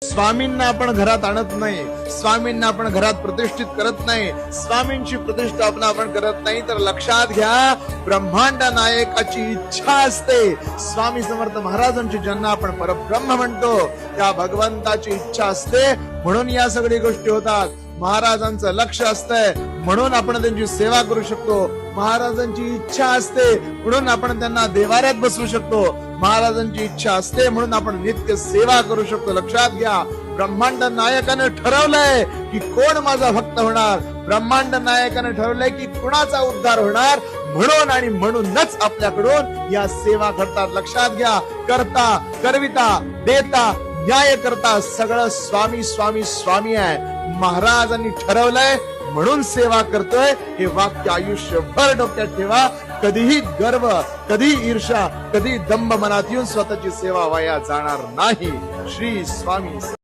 स्वामींना आपण घरात आणत नाही, स्वामींना आपण घरात प्रतिष्ठित करत नाही, स्वामींची प्रतिष्ठापना आपण करत नाही, तर लक्षात घ्या ब्रह्मांड नायकाची इच्छा असते. स्वामी समर्थ महाराजांची ज्यांना आपण परब्रह्म म्हणतो त्या भगवंताची इच्छा असते, म्हणून या सगळ्या गोष्टी होतात. महाराजांचं लक्ष असतंय म्हणून आपण त्यांची सेवा करू शकतो. महाराजांची इच्छा असते म्हणून आपण त्यांना देवाऱ्यात बसवू शकतो. महाराजांची इच्छा असते म्हणून आपण नित्य सेवा करू शकतो. लक्षात घ्या ब्रह्मांड नायकाने ठरवलंय की कोण माझा भक्त होणार, ब्रह्मांड नायकाने ठरवलंय की कुणाचा उद्धार होणार, म्हणून आणि म्हणूनच आपल्याकडून या सेवा करतात. लक्षात घ्या करता करविता देता न्याय करता सगळं स्वामी स्वामी स्वामी आहे. महाराजांनी ठरवलंय म्हणून सेवा करतोय, हे वाक्य आयुष्यभर डोक्यात ठेवा. कधीही गर्व, कधी ईर्षा, कधी दंभ मनात येऊन स्वतःची सेवा वाया जाणार नाही. श्री स्वामी.